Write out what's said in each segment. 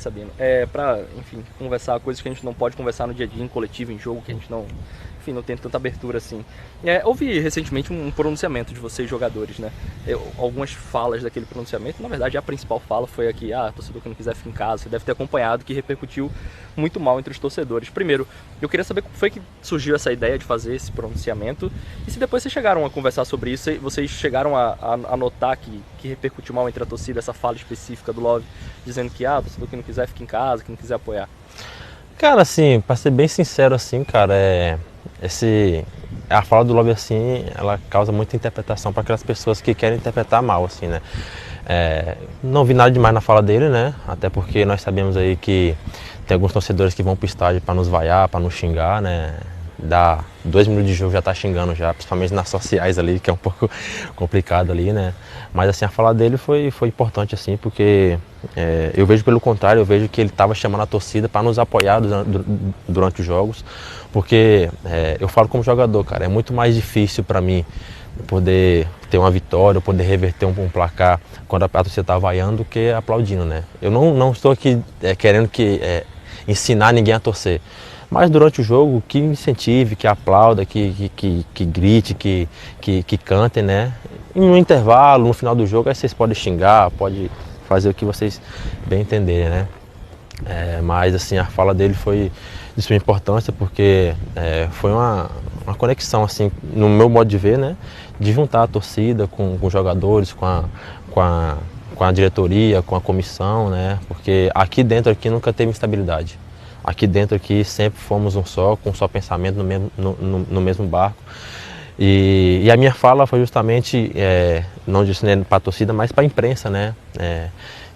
Sabino. Pra, enfim, conversar coisas que a gente não pode conversar no dia a dia, em coletivo, em jogo, que a gente não, enfim, não tem tanta abertura assim. Houve recentemente um pronunciamento de vocês, jogadores, né? Algumas falas daquele pronunciamento, na verdade a principal fala foi aqui, torcedor que não quiser ficar em casa, você deve ter acompanhado, que repercutiu muito mal entre os torcedores. Primeiro, eu queria saber como foi que surgiu essa ideia de fazer esse pronunciamento, e se depois vocês chegaram a conversar sobre isso, vocês chegaram a notar que repercutiu mal entre a torcida, essa fala específica do Love, dizendo que, torcedor que não quiser fica em casa, que não quiser apoiar. Cara, assim, pra ser bem sincero, assim, cara, a fala do Love, assim, ela causa muita interpretação para aquelas pessoas que querem interpretar mal, assim, né? Não vi nada demais na fala dele, né? Até porque nós sabemos aí que tem alguns torcedores que vão pro estádio para nos vaiar, para nos xingar, né? Dá 2 minutos de jogo já tá xingando já, principalmente nas sociais ali, que é um pouco complicado ali, né? Mas assim, a fala dele foi importante, assim, porque eu vejo pelo contrário, eu vejo que ele estava chamando a torcida para nos apoiar durante os jogos, porque eu falo como jogador, cara, é muito mais difícil para mim poder ter uma vitória, poder reverter um placar quando a torcida tá vaiando do que aplaudindo, né? Eu não estou aqui querendo ensinar ninguém a torcer. Mas durante o jogo, que incentive, que aplauda, que grite, que cante, né? E no intervalo, no final do jogo, aí vocês podem xingar, pode fazer o que vocês bem entenderem, né? Mas assim, a fala dele foi de suma importância, porque foi uma conexão, assim, no meu modo de ver, né? De juntar a torcida com os jogadores, com a diretoria, com a comissão, né? Porque aqui dentro nunca teve instabilidade. Aqui dentro sempre fomos um só, com um só pensamento no mesmo barco. E a minha fala foi justamente, não disse para a torcida, mas para a imprensa, né?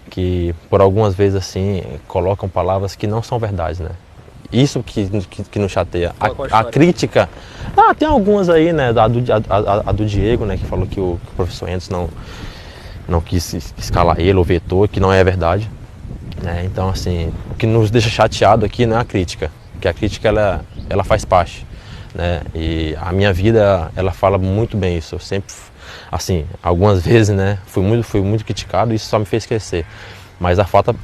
Que por algumas vezes assim colocam palavras que não são verdades, né? Isso que nos chateia. A crítica, tem algumas aí, né? A do Diego, né? Que falou que o professor Endes não quis escalar ele ou vetou, que não é verdade. Então, assim, o que nos deixa chateado aqui não é a crítica, porque a crítica ela faz parte, né? E a minha vida, ela fala muito bem isso. Eu sempre, assim, algumas vezes, né, fui muito criticado e isso só me fez crescer. Mas a falta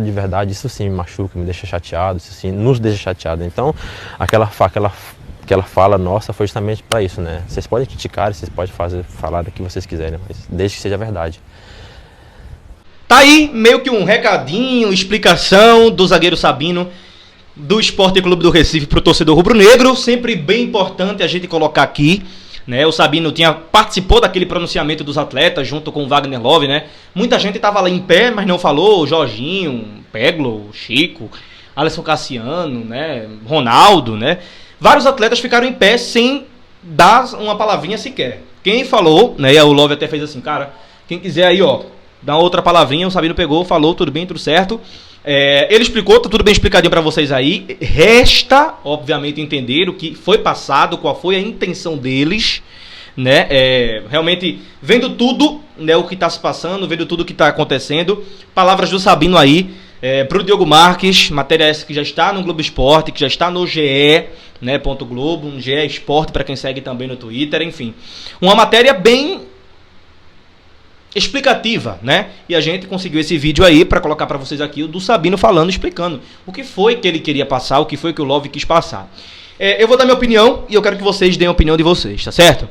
de verdade, isso sim me machuca, me deixa chateado, isso sim nos deixa chateado. Então, aquela fala nossa foi justamente para isso, né? Vocês podem criticar, vocês podem falar do que vocês quiserem, mas desde que seja verdade. Tá aí meio que um recadinho, explicação do zagueiro Sabino do Sport Clube do Recife pro torcedor rubro-negro. Sempre bem importante a gente colocar aqui, né? O Sabino participou daquele pronunciamento dos atletas junto com o Wagner Love, né? Muita gente tava lá em pé, mas não falou. O Jorginho, Peglo, Chico, Alisson Cassiano, né? Ronaldo, né? Vários atletas ficaram em pé sem dar uma palavrinha sequer. Quem falou, né? E o Love até fez assim, cara, quem quiser aí, ó, dá outra palavrinha, o Sabino pegou, falou, tudo bem, tudo certo. Ele explicou, tá tudo bem explicadinho pra vocês aí. Resta, obviamente, entender o que foi passado, qual foi a intenção deles, né? Realmente, vendo tudo, né, o que tá se passando, vendo tudo o que tá acontecendo. Palavras do Sabino aí, pro Diogo Marques, matéria essa que já está no Globo Esporte, que já está no GE, né, .globo, um GE Esporte para quem segue também no Twitter, enfim. Uma matéria bem explicativa, né? E a gente conseguiu esse vídeo aí para colocar para vocês aqui, o do Sabino falando, explicando o que foi que ele queria passar, o que foi que o Love quis passar. Eu vou dar minha opinião e eu quero que vocês deem a opinião de vocês, tá certo?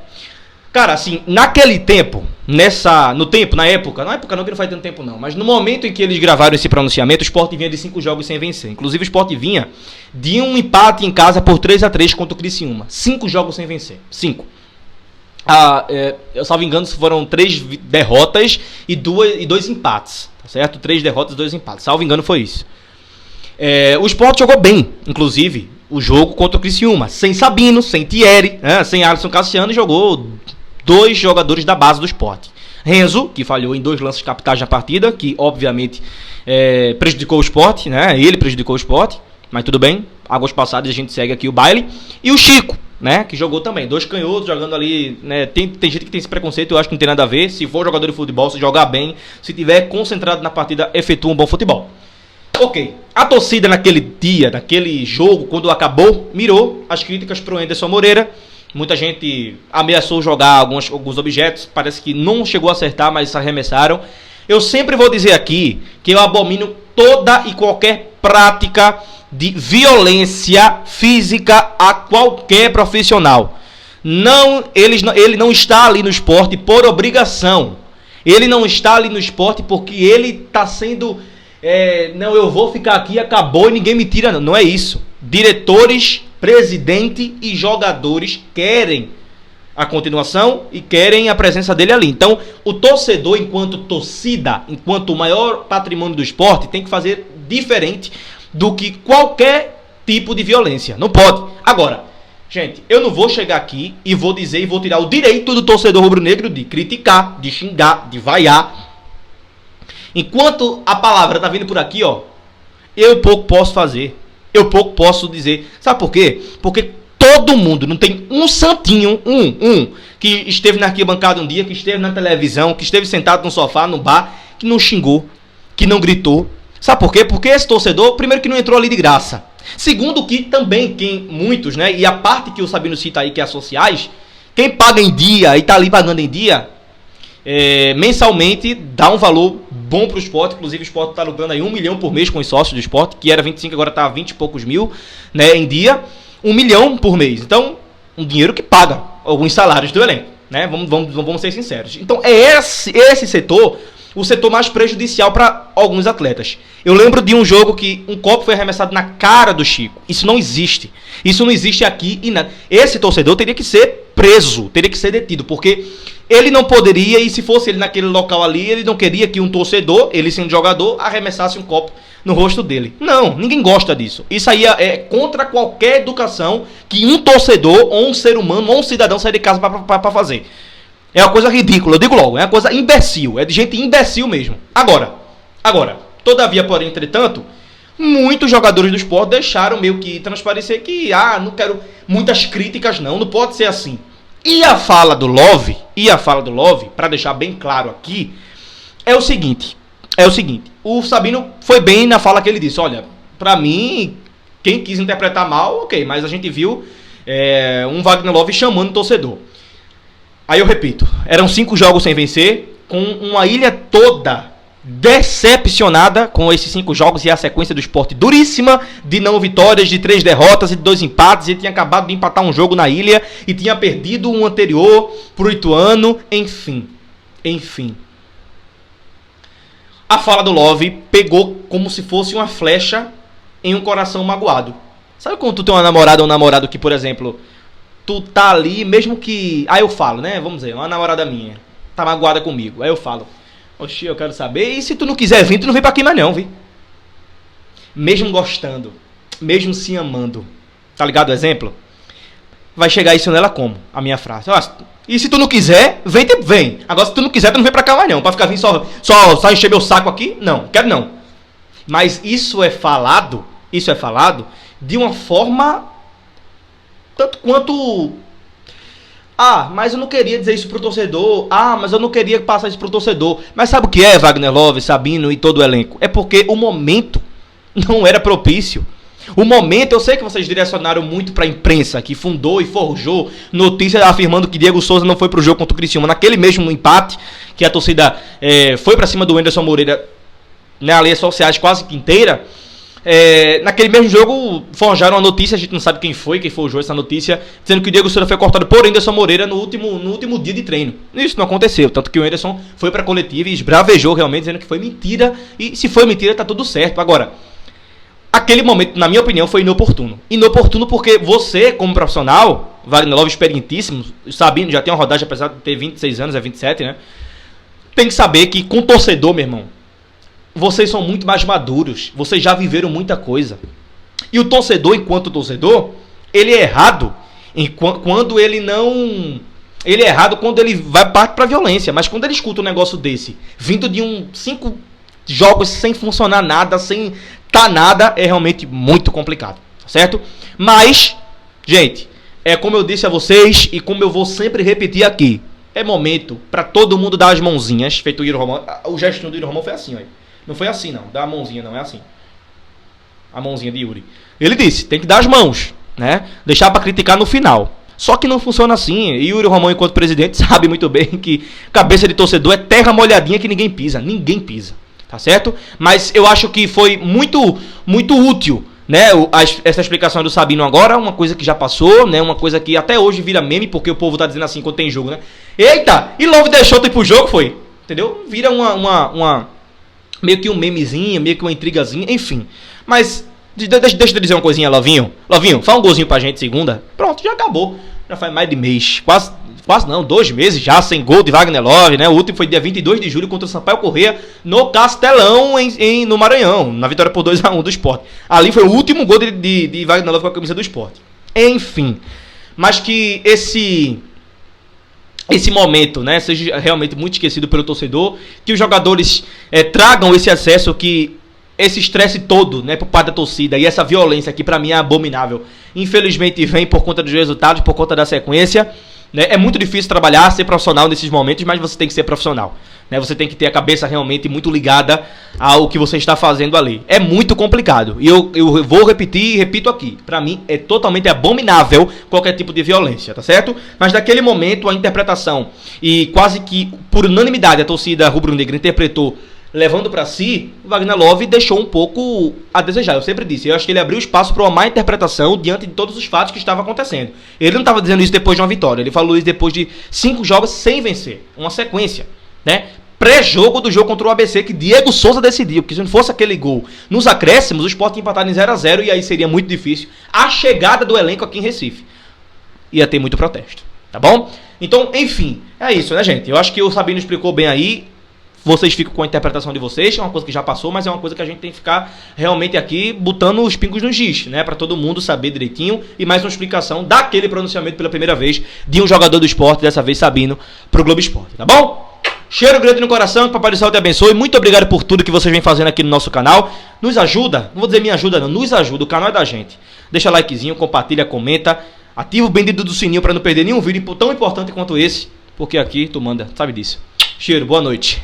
Cara, assim, naquele tempo, na época não, que não faz tanto tempo não, mas no momento em que eles gravaram esse pronunciamento, o Sport vinha de 5 jogos sem vencer. Inclusive o Sport vinha de um empate em casa por 3-3 contra o Criciúma. 5 jogos sem vencer. 5. Eu salvo engano, foram 3 derrotas e 2 empates, tá certo? 3 derrotas e 2 empates, salvo engano foi isso. O Sport jogou bem, inclusive, o jogo contra o Criciúma, sem Sabino, sem Thierry, né? Sem Alisson Cassiano, e jogou 2 jogadores da base do Sport. Renzo, que falhou em 2 lances capitais na partida, que obviamente prejudicou o Sport, né? Ele prejudicou o Sport, mas tudo bem, águas passadas, a gente segue aqui o baile. E o Chico, né, que jogou também, 2 canhotos jogando ali, né, tem gente que tem esse preconceito, eu acho que não tem nada a ver. Se for jogador de futebol, se jogar bem, se tiver concentrado na partida, efetua um bom futebol. Ok, a torcida naquele dia, naquele jogo, quando acabou, mirou as críticas pro Anderson Moreira. Muita gente ameaçou jogar alguns objetos, parece que não chegou a acertar, mas arremessaram. Eu sempre vou dizer aqui que eu abomino toda e qualquer prática de violência física a qualquer profissional. Ele não está ali no esporte por obrigação. Ele não está ali no esporte porque ele está sendo... não, eu vou ficar aqui, acabou e ninguém me tira. Não, não é isso. Diretores, presidente e jogadores querem a continuação e querem a presença dele ali. Então, o torcedor, enquanto torcida, enquanto o maior patrimônio do esporte, tem que fazer diferente do que qualquer tipo de violência. Não pode. Agora, gente, eu não vou chegar aqui e vou dizer e vou tirar o direito do torcedor rubro-negro de criticar, de xingar, de vaiar. Enquanto a palavra tá vindo por aqui, ó, eu pouco posso fazer. Eu pouco posso dizer. Sabe por quê? Porque todo mundo, não tem um santinho, que esteve na arquibancada um dia, que esteve na televisão, que esteve sentado no sofá, no bar, que não xingou, que não gritou. Sabe por quê? Porque esse torcedor, primeiro que não entrou ali de graça. Segundo que também, muitos, né, e a parte que o Sabino cita aí, que é as sociais, quem paga em dia e tá ali pagando em dia, mensalmente dá um valor bom pro esporte. Inclusive o esporte tá lucrando aí 1 milhão por mês com os sócios do esporte, que era 25, agora tá 20 e poucos mil, né, em dia. 1 milhão por mês. Então, um dinheiro que paga alguns salários do elenco, né? Vamos ser sinceros. Então, é esse setor o setor mais prejudicial para alguns atletas. Eu lembro de um jogo que um copo foi arremessado na cara do Chico. Isso não existe. Isso não existe aqui e nada. Esse torcedor teria que ser preso, teria que ser detido, porque ele não poderia, e se fosse ele naquele local ali, ele não queria que um torcedor, ele sendo jogador, arremessasse um copo no rosto dele. Não, ninguém gosta disso. Isso aí é contra qualquer educação que um torcedor, ou um ser humano, ou um cidadão sair de casa para fazer. É uma coisa ridícula, eu digo logo, é uma coisa imbecil, é de gente imbecil mesmo. Agora, todavia, porém, entretanto, muitos jogadores do esporte deixaram meio que transparecer que, não quero muitas críticas não pode ser assim. E a fala do Love, para deixar bem claro aqui, é o seguinte, o Sabino foi bem na fala que ele disse, olha, pra mim, quem quis interpretar mal, ok, mas a gente viu um Wagner Love chamando o torcedor. Aí eu repito, eram 5 jogos sem vencer, com uma ilha toda decepcionada com esses 5 jogos e a sequência do esporte duríssima, de não vitórias, de 3 derrotas e de 2 empates, e tinha acabado de empatar um jogo na ilha, e tinha perdido um anterior pro Ituano, enfim. A fala do Love pegou como se fosse uma flecha em um coração magoado. Sabe quando tu tem uma namorada ou um namorado que, por exemplo, tu tá ali, mesmo que... Aí eu falo, né? Vamos dizer, uma namorada minha tá magoada comigo. Aí eu falo, oxi, eu quero saber. E se tu não quiser vir, tu não vem pra aqui mais não, vi? Mesmo gostando, mesmo se amando. Tá ligado o exemplo? Vai chegar isso nela como? A minha frase. E se tu não quiser, vem. Agora se tu não quiser, tu não vem pra cá mais não. Pra ficar vindo só encher meu saco aqui? Não, quero não. Mas isso é falado de uma forma... Tanto quanto... mas eu não queria dizer isso pro torcedor. Mas eu não queria passar isso pro torcedor. Mas sabe o que é, Wagner Love, Sabino e todo o elenco? É porque o momento não era propício. O momento, eu sei que vocês direcionaram muito pra imprensa, que fundou e forjou notícias afirmando que Diego Souza não foi pro jogo contra o Criciúma. Naquele mesmo empate, que a torcida foi pra cima do Anderson Moreira, nas redes sociais quase que inteira. Naquele mesmo jogo forjaram a notícia, a gente não sabe quem forjou essa notícia, dizendo que o Diego Souza foi cortado por Anderson Moreira no último dia de treino. Isso não aconteceu, tanto que o Anderson foi pra coletiva e esbravejou realmente, dizendo que foi mentira, e se foi mentira tá tudo certo. Agora, aquele momento, na minha opinião, foi inoportuno. Inoportuno porque você, como profissional, Wagner Love experientíssimo, Sabino já tem uma rodagem, apesar de ter 26 anos, 27, né? Tem que saber que com torcedor, meu irmão, vocês são muito mais maduros. Vocês já viveram muita coisa. E o torcedor, enquanto torcedor, ele é errado quando ele não... Ele é errado quando ele vai parte pra violência. Mas quando ele escuta um negócio desse, vindo de 5 jogos sem funcionar nada, sem tá nada, é realmente muito complicado. Certo? Mas, gente, é como eu disse a vocês e como eu vou sempre repetir aqui. É momento pra todo mundo dar as mãozinhas. Feito o Yuri Romão. O gestinho do Yuri Romão foi assim, olha. Não foi assim, não. Dá a mãozinha, não. É assim. A mãozinha de Yuri. Ele disse, tem que dar as mãos, né? Deixar pra criticar no final. Só que não funciona assim. E o Yuri Romão, enquanto presidente, sabe muito bem que cabeça de torcedor é terra molhadinha que ninguém pisa. Ninguém pisa. Tá certo? Mas eu acho que foi muito útil, né? Essa explicação do Sabino agora, uma coisa que já passou, né? Uma coisa que até hoje vira meme, porque o povo tá dizendo assim quando tem jogo, né? Eita! E Love deixou tu ir pro jogo, foi? Entendeu? Vira meio que um memezinho, meio que uma intrigazinha, enfim. Mas deixa eu dizer uma coisinha, Lovinho. Lovinho, faz um golzinho pra gente segunda. Pronto, já acabou. Já faz mais de mês. Quase não, 2 meses já sem gol de Wagner Love, né? O último foi dia 22 de julho contra o Sampaio Corrêa no Castelão, no Maranhão, na vitória por 2-1 do Sport. Ali foi o último gol de Wagner Love com a camisa do Sport. Enfim, mas que esse momento, né, seja realmente muito esquecido pelo torcedor, que os jogadores tragam esse acesso, que esse estresse todo, né, por parte da torcida e essa violência que pra mim é abominável. Infelizmente vem por conta dos resultados, por conta da sequência, né? É muito difícil trabalhar, ser profissional nesses momentos, mas você tem que ser profissional, né? Você tem que ter a cabeça realmente muito ligada ao que você está fazendo ali. É muito complicado. E eu vou repetir e repito aqui. Pra mim é totalmente abominável qualquer tipo de violência, tá certo? Mas naquele momento a interpretação, e quase que por unanimidade a torcida rubro-negra interpretou levando pra si, o Wagner Love deixou um pouco a desejar. Eu sempre disse, eu acho que ele abriu espaço para uma má interpretação diante de todos os fatos que estavam acontecendo. Ele não estava dizendo isso depois de uma vitória, ele falou isso depois de 5 jogos sem vencer, uma sequência, né? Pré-jogo do jogo contra o ABC, que Diego Souza decidiu, porque se não fosse aquele gol nos acréscimos, o Sport ia empatar em 0-0 e aí seria muito difícil a chegada do elenco aqui em Recife. Ia ter muito protesto, tá bom? Então, enfim, é isso, né, gente? Eu acho que o Sabino explicou bem aí. Vocês ficam com a interpretação de vocês, é uma coisa que já passou, mas é uma coisa que a gente tem que ficar realmente aqui botando os pingos nos is, né? Pra todo mundo saber direitinho. E mais uma explicação daquele pronunciamento pela primeira vez de um jogador do esporte, dessa vez Sabino, pro Globo Esporte, tá bom? Cheiro grande no coração, que Papai do Céu te abençoe. Muito obrigado por tudo que vocês vêm fazendo aqui no nosso canal. Nos ajuda, não vou dizer me ajuda não, nos ajuda, o canal é da gente. Deixa likezinho, compartilha, comenta, ativa o bendito do sininho pra não perder nenhum vídeo tão importante quanto esse, porque aqui tu manda, sabe disso. Cheiro, boa noite.